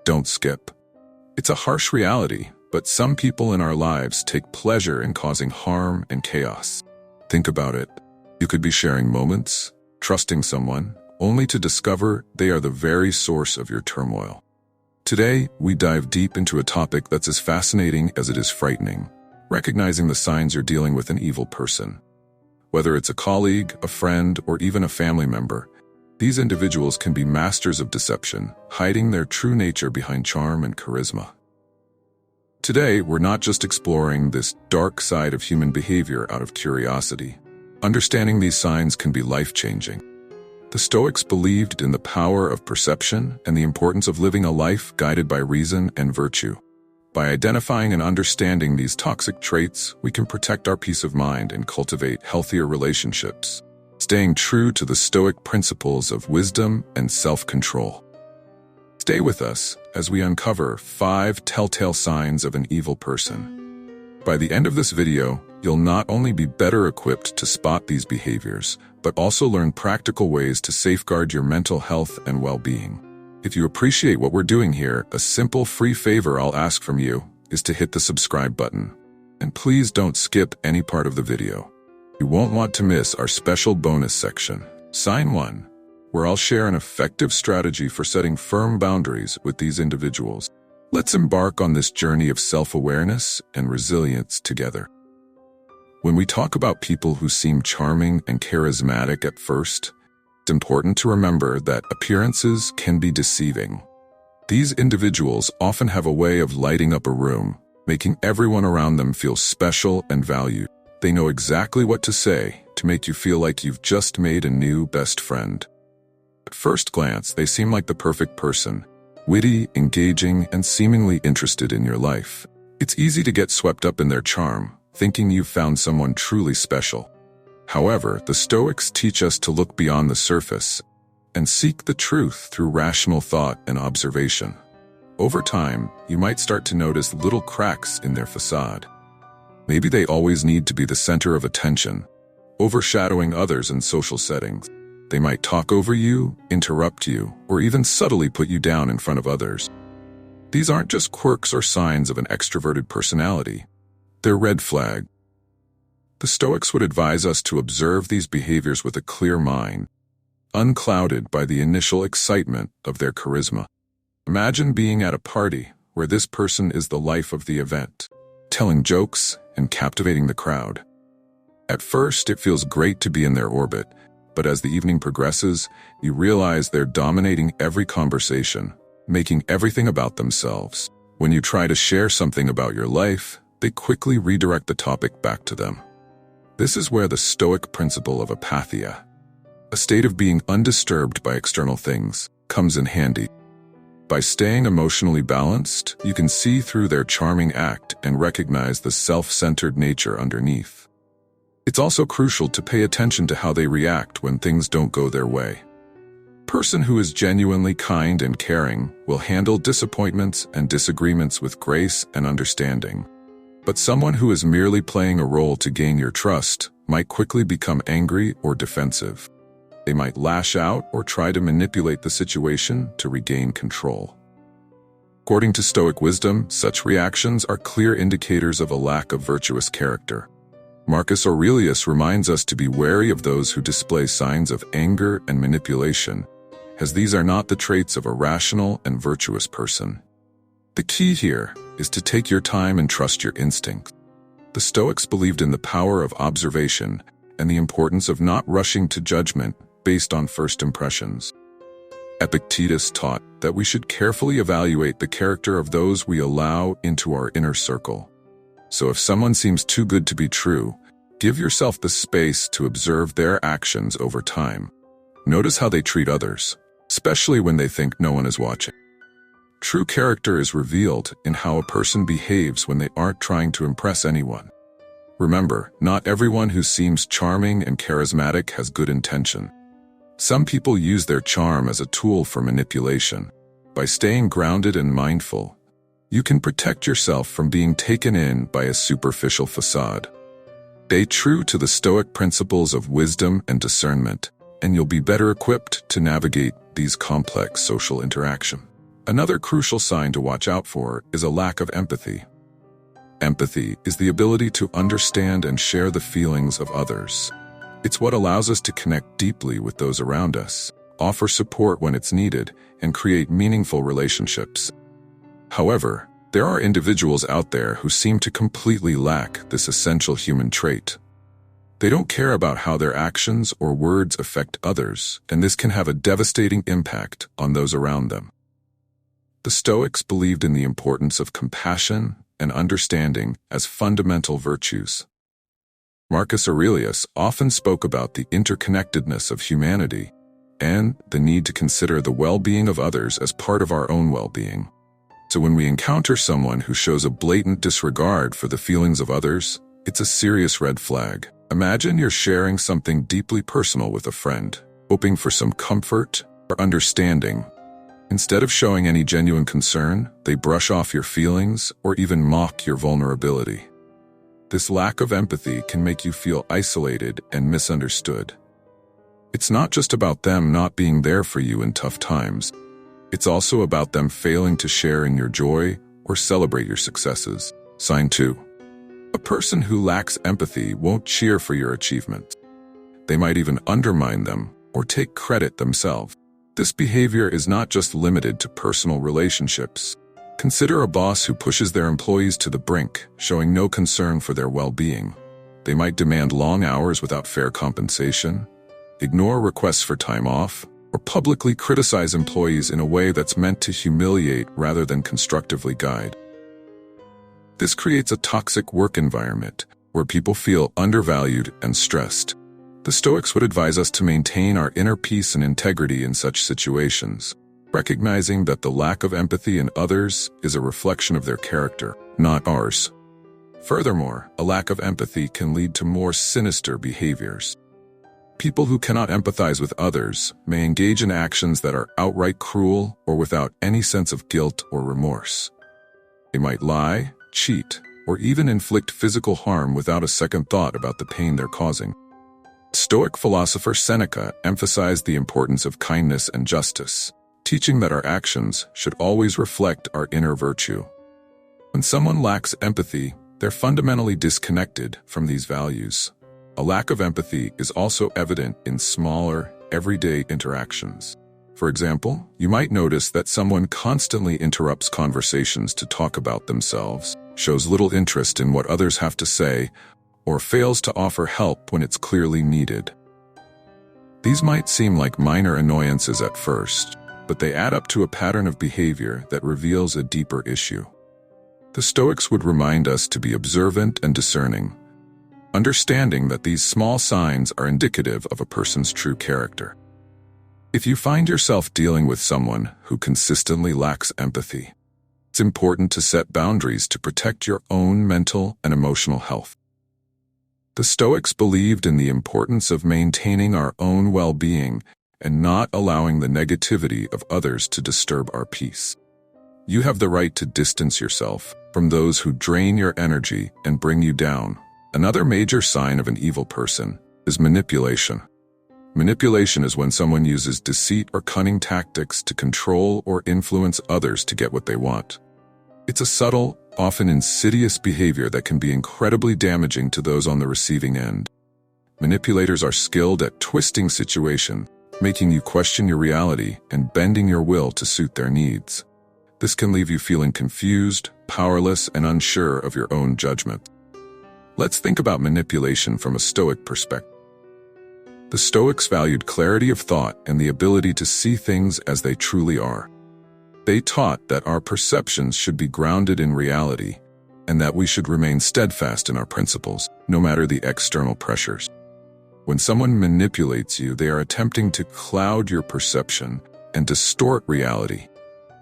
don't skip. It's a harsh reality, but some people in our lives take pleasure in causing harm and chaos. Think about it. You could be sharing moments, trusting someone, only to discover they are the very source of your turmoil. Today, we dive deep into a topic that's as fascinating as it is frightening, recognizing the signs you're dealing with an evil person. Whether it's a colleague, a friend, or even a family member, these individuals can be masters of deception, hiding their true nature behind charm and charisma. Today, we're not just exploring this dark side of human behavior out of curiosity. Understanding these signs can be life-changing. The Stoics believed in the power of perception and the importance of living a life guided by reason and virtue. By identifying and understanding these toxic traits, we can protect our peace of mind and cultivate healthier relationships, staying true to the Stoic principles of wisdom and self-control. Stay with us as we uncover 5 telltale signs of an evil person. By the end of this video, you'll not only be better equipped to spot these behaviors, but also learn practical ways to safeguard your mental health and well-being. If you appreciate what we're doing here, a simple free favor I'll ask from you is to hit the subscribe button. And please don't skip any part of the video. You won't want to miss our special bonus section, Sign 1, where I'll share an effective strategy for setting firm boundaries with these individuals. Let's embark on this journey of self-awareness and resilience together. When we talk about people who seem charming and charismatic at first, it's important to remember that appearances can be deceiving. These individuals often have a way of lighting up a room, making everyone around them feel special and valued. They know exactly what to say to make you feel like you've just made a new best friend. At first glance, they seem like the perfect person, witty, engaging, and seemingly interested in your life. It's easy to get swept up in their charm, thinking you've found someone truly special. However, the Stoics teach us to look beyond the surface and seek the truth through rational thought and observation. Over time, you might start to notice little cracks in their facade. Maybe they always need to be the center of attention, overshadowing others in social settings. They might talk over you, interrupt you, or even subtly put you down in front of others. These aren't just quirks or signs of an extroverted personality. They're red flags. The Stoics would advise us to observe these behaviors with a clear mind, unclouded by the initial excitement of their charisma. Imagine being at a party where this person is the life of the event, telling jokes and captivating the crowd. At first, it feels great to be in their orbit, but as the evening progresses, you realize they're dominating every conversation, making everything about themselves. When you try to share something about your life, they quickly redirect the topic back to them. This is where the Stoic principle of apatheia, a state of being undisturbed by external things, comes in handy. By staying emotionally balanced, you can see through their charming act and recognize the self-centered nature underneath. It's also crucial to pay attention to how they react when things don't go their way. A person who is genuinely kind and caring will handle disappointments and disagreements with grace and understanding. But someone who is merely playing a role to gain your trust might quickly become angry or defensive. They might lash out or try to manipulate the situation to regain control. According to Stoic wisdom, such reactions are clear indicators of a lack of virtuous character. Marcus Aurelius reminds us to be wary of those who display signs of anger and manipulation, as these are not the traits of a rational and virtuous person. The key here is to take your time and trust your instincts. The Stoics believed in the power of observation and the importance of not rushing to judgment based on first impressions. Epictetus taught that we should carefully evaluate the character of those we allow into our inner circle. So if someone seems too good to be true, give yourself the space to observe their actions over time. Notice how they treat others, especially when they think no one is watching. True character is revealed in how a person behaves when they aren't trying to impress anyone. Remember, not everyone who seems charming and charismatic has good intention. Some people use their charm as a tool for manipulation. By staying grounded and mindful, you can protect yourself from being taken in by a superficial facade. Stay true to the Stoic principles of wisdom and discernment, and you'll be better equipped to navigate these complex social interactions. Another crucial sign to watch out for is a lack of empathy. Empathy is the ability to understand and share the feelings of others. It's what allows us to connect deeply with those around us, offer support when it's needed, and create meaningful relationships. However, there are individuals out there who seem to completely lack this essential human trait. They don't care about how their actions or words affect others, and this can have a devastating impact on those around them. The Stoics believed in the importance of compassion and understanding as fundamental virtues. Marcus Aurelius often spoke about the interconnectedness of humanity and the need to consider the well-being of others as part of our own well-being. So when we encounter someone who shows a blatant disregard for the feelings of others, it's a serious red flag. Imagine you're sharing something deeply personal with a friend, hoping for some comfort or understanding. Instead of showing any genuine concern, they brush off your feelings or even mock your vulnerability. This lack of empathy can make you feel isolated and misunderstood. It's not just about them not being there for you in tough times. It's also about them failing to share in your joy or celebrate your successes. Sign 2. A person who lacks empathy won't cheer for your achievements. They might even undermine them or take credit themselves. This behavior is not just limited to personal relationships. Consider a boss who pushes their employees to the brink, showing no concern for their well-being. They might demand long hours without fair compensation, ignore requests for time off, or publicly criticize employees in a way that's meant to humiliate rather than constructively guide. This creates a toxic work environment where people feel undervalued and stressed. The Stoics would advise us to maintain our inner peace and integrity in such situations, recognizing that the lack of empathy in others is a reflection of their character, not ours. Furthermore, a lack of empathy can lead to more sinister behaviors. People who cannot empathize with others may engage in actions that are outright cruel or without any sense of guilt or remorse. They might lie, cheat, or even inflict physical harm without a second thought about the pain they're causing. Stoic philosopher Seneca emphasized the importance of kindness and justice, teaching that our actions should always reflect our inner virtue. When someone lacks empathy, they're fundamentally disconnected from these values. A lack of empathy is also evident in smaller, everyday interactions. For example, you might notice that someone constantly interrupts conversations to talk about themselves, shows little interest in what others have to say, or fails to offer help when it's clearly needed. These might seem like minor annoyances at first, but they add up to a pattern of behavior that reveals a deeper issue. The Stoics would remind us to be observant and discerning, understanding that these small signs are indicative of a person's true character. If you find yourself dealing with someone who consistently lacks empathy, it's important to set boundaries to protect your own mental and emotional health. The Stoics believed in the importance of maintaining our own well-being and not allowing the negativity of others to disturb our peace. You have the right to distance yourself from those who drain your energy and bring you down. Another major sign of an evil person is manipulation. Manipulation is when someone uses deceit or cunning tactics to control or influence others to get what they want. It's a subtle, often insidious behavior that can be incredibly damaging to those on the receiving end. Manipulators are skilled at twisting situations, making you question your reality and bending your will to suit their needs. This can leave you feeling confused, powerless, and unsure of your own judgment. Let's think about manipulation from a Stoic perspective. The Stoics valued clarity of thought and the ability to see things as they truly are. They taught that our perceptions should be grounded in reality and that we should remain steadfast in our principles, no matter the external pressures. When someone manipulates you, they are attempting to cloud your perception and distort reality,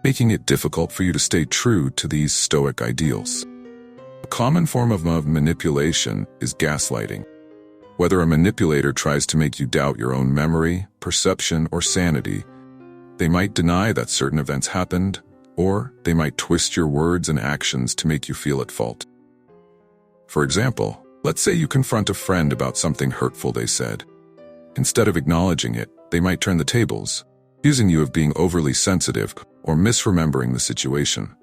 making it difficult for you to stay true to these Stoic ideals. A common form of manipulation is gaslighting. Whether a manipulator tries to make you doubt your own memory, perception, or sanity, they might deny that certain events happened, or they might twist your words and actions to make you feel at fault. For example, let's say you confront a friend about something hurtful they said. Instead of acknowledging it, they might turn the tables, accusing you of being overly sensitive or misremembering the situation.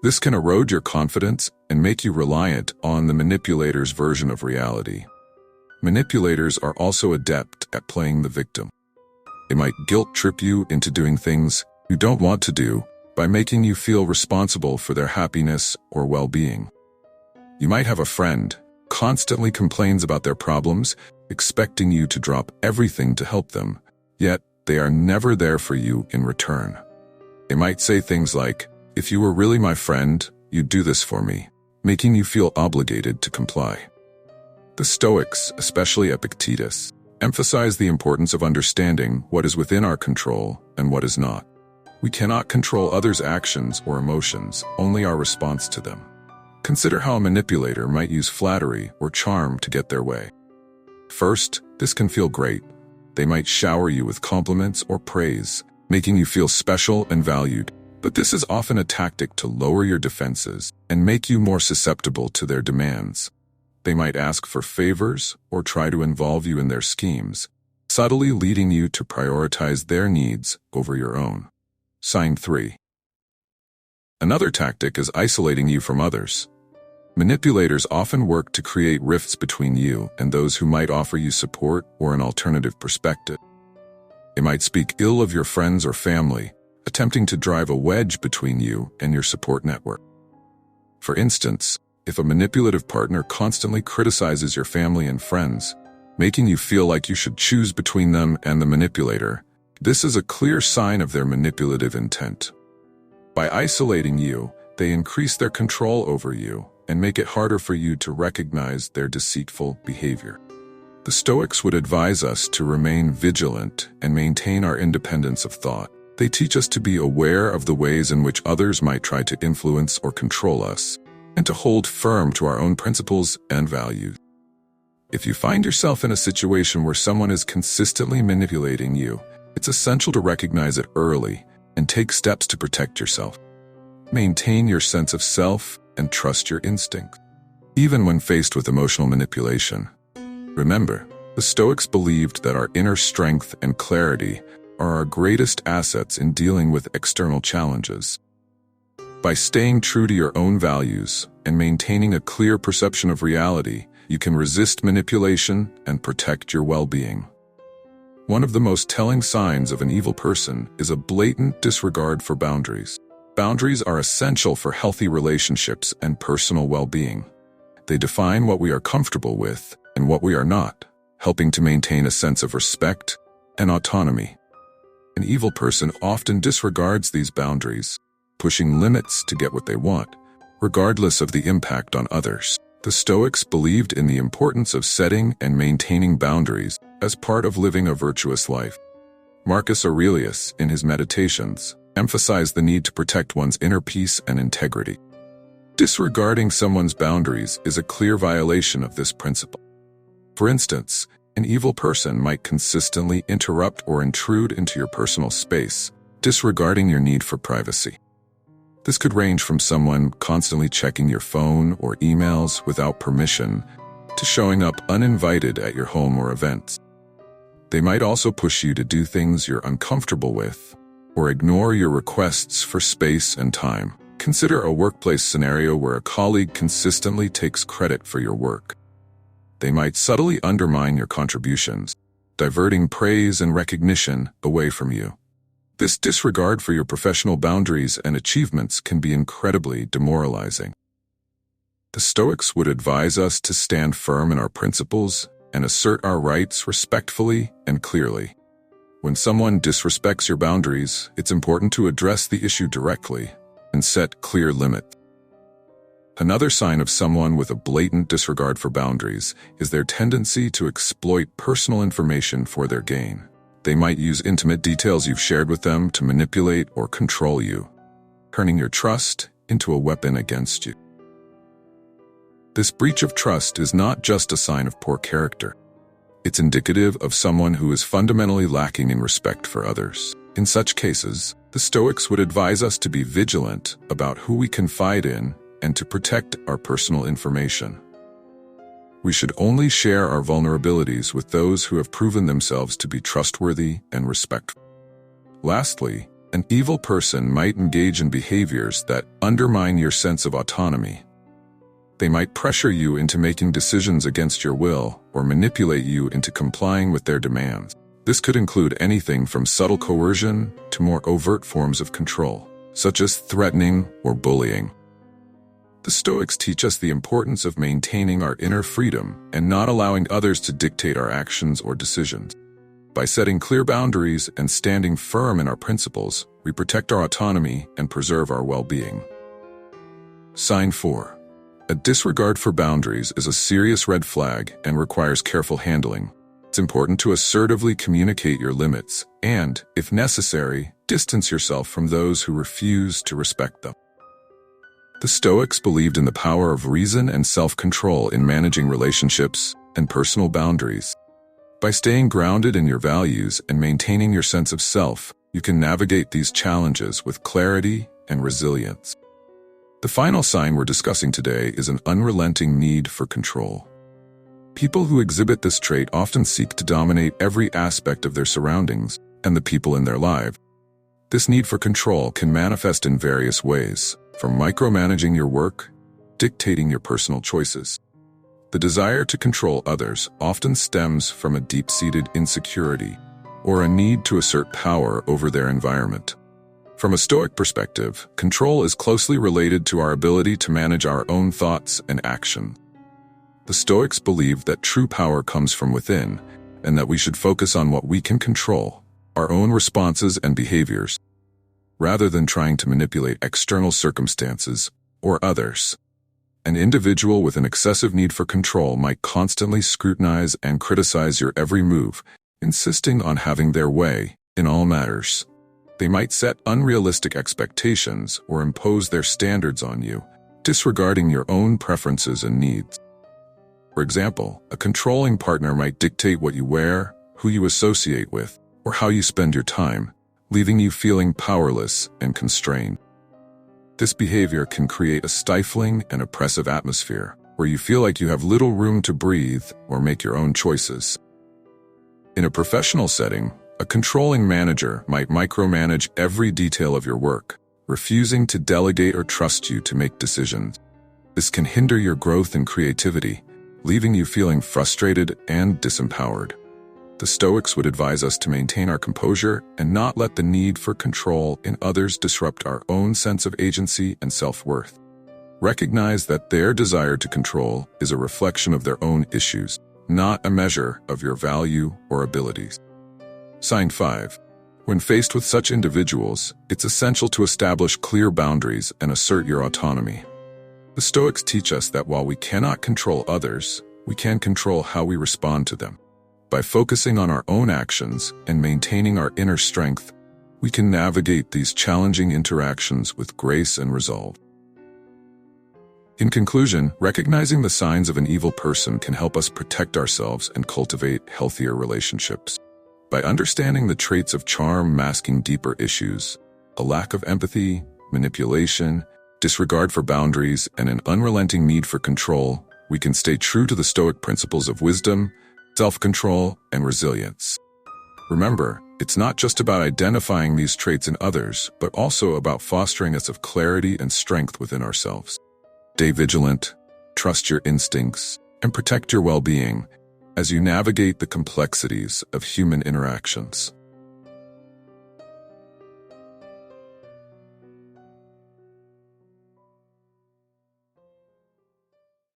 This can erode your confidence and make you reliant on the manipulator's version of reality. Manipulators are also adept at playing the victim. They might guilt trip you into doing things you don't want to do by making you feel responsible for their happiness or well-being. You might have a friend who constantly complains about their problems, expecting you to drop everything to help them, yet they are never there for you in return. They might say things like, "If you were really my friend, you'd do this for me," making you feel obligated to comply. The Stoics, especially Epictetus, emphasize the importance of understanding what is within our control and what is not. We cannot control others' actions or emotions, only our response to them. Consider how a manipulator might use flattery or charm to get their way. First, this can feel great. They might shower you with compliments or praise, making you feel special and valued. But this is often a tactic to lower your defenses and make you more susceptible to their demands. They might ask for favors or try to involve you in their schemes, subtly leading you to prioritize their needs over your own. Sign 3. Another tactic is isolating you from others. Manipulators often work to create rifts between you and those who might offer you support or an alternative perspective. They might speak ill of your friends or family, attempting to drive a wedge between you and your support network. For instance, if a manipulative partner constantly criticizes your family and friends, making you feel like you should choose between them and the manipulator, this is a clear sign of their manipulative intent. By isolating you, they increase their control over you and make it harder for you to recognize their deceitful behavior. The Stoics would advise us to remain vigilant and maintain our independence of thought. They teach us to be aware of the ways in which others might try to influence or control us, and to hold firm to our own principles and values. If you find yourself in a situation where someone is consistently manipulating you, it's essential to recognize it early and take steps to protect yourself. Maintain your sense of self and trust your instincts, even when faced with emotional manipulation. Remember, the Stoics believed that our inner strength and clarity are our greatest assets in dealing with external challenges. By staying true to your own values and maintaining a clear perception of reality, you can resist manipulation and protect your well-being. One of the most telling signs of an evil person is a blatant disregard for boundaries. Boundaries are essential for healthy relationships and personal well-being. They define what we are comfortable with and what we are not, helping to maintain a sense of respect and autonomy. An evil person often disregards these boundaries, pushing limits to get what they want, regardless of the impact on others. The Stoics believed in the importance of setting and maintaining boundaries as part of living a virtuous life. Marcus Aurelius, in his Meditations, emphasized the need to protect one's inner peace and integrity. Disregarding someone's boundaries is a clear violation of this principle. For instance, an evil person might consistently interrupt or intrude into your personal space, disregarding your need for privacy. This could range from someone constantly checking your phone or emails without permission to showing up uninvited at your home or events. They might also push you to do things you're uncomfortable with or ignore your requests for space and time. Consider a workplace scenario where a colleague consistently takes credit for your work. They might subtly undermine your contributions, diverting praise and recognition away from you. This disregard for your professional boundaries and achievements can be incredibly demoralizing. The Stoics would advise us to stand firm in our principles and assert our rights respectfully and clearly. When someone disrespects your boundaries, it's important to address the issue directly and set clear limits. Another sign of someone with a blatant disregard for boundaries is their tendency to exploit personal information for their gain. They might use intimate details you've shared with them to manipulate or control you, turning your trust into a weapon against you. This breach of trust is not just a sign of poor character. It's indicative of someone who is fundamentally lacking in respect for others. In such cases, the Stoics would advise us to be vigilant about who we confide in and to protect our personal information. We should only share our vulnerabilities with those who have proven themselves to be trustworthy and respectful. Lastly, An evil person might engage in behaviors that undermine your sense of autonomy. They might pressure you into making decisions against your will or manipulate you into complying with their demands. This could include anything from subtle coercion to more overt forms of control, such as threatening or bullying. The Stoics teach us the importance of maintaining our inner freedom and not allowing others to dictate our actions or decisions. By setting clear boundaries and standing firm in our principles, we protect our autonomy and preserve our well-being. Sign 4. A disregard for boundaries is a serious red flag and requires careful handling. It's important to assertively communicate your limits and, if necessary, distance yourself from those who refuse to respect them. The Stoics believed in the power of reason and self-control in managing relationships and personal boundaries. By staying grounded in your values and maintaining your sense of self, you can navigate these challenges with clarity and resilience. The final sign we're discussing today is an unrelenting need for control. People who exhibit this trait often seek to dominate every aspect of their surroundings and the people in their lives. This need for control can manifest in various ways, from micromanaging your work, dictating your personal choices. The desire to control others often stems from a deep-seated insecurity or a need to assert power over their environment. From a Stoic perspective, control is closely related to our ability to manage our own thoughts and actions. The Stoics believe that true power comes from within and that we should focus on what we can control, our own responses and behaviors, rather than trying to manipulate external circumstances or others. An individual with an excessive need for control might constantly scrutinize and criticize your every move, insisting on having their way in all matters. They might set unrealistic expectations or impose their standards on you, disregarding your own preferences and needs. For example, a controlling partner might dictate what you wear, who you associate with, or how you spend your time, leaving you feeling powerless and constrained. This behavior can create a stifling and oppressive atmosphere where you feel like you have little room to breathe or make your own choices. In a professional setting, a controlling manager might micromanage every detail of your work, refusing to delegate or trust you to make decisions. This can hinder your growth and creativity, leaving you feeling frustrated and disempowered. The Stoics would advise us to maintain our composure and not let the need for control in others disrupt our own sense of agency and self-worth. Recognize that their desire to control is a reflection of their own issues, not a measure of your value or abilities. Sign 5. When faced with such individuals, it's essential to establish clear boundaries and assert your autonomy. The Stoics teach us that while we cannot control others, we can control how we respond to them. By focusing on our own actions and maintaining our inner strength, we can navigate these challenging interactions with grace and resolve. In conclusion, recognizing the signs of an evil person can help us protect ourselves and cultivate healthier relationships. By understanding the traits of charm masking deeper issues, a lack of empathy, manipulation, disregard for boundaries, and an unrelenting need for control, we can stay true to the Stoic principles of wisdom, self-control, and resilience. Remember, it's not just about identifying these traits in others, but also about fostering a sense of clarity and strength within ourselves. Stay vigilant, trust your instincts, and protect your well-being as you navigate the complexities of human interactions.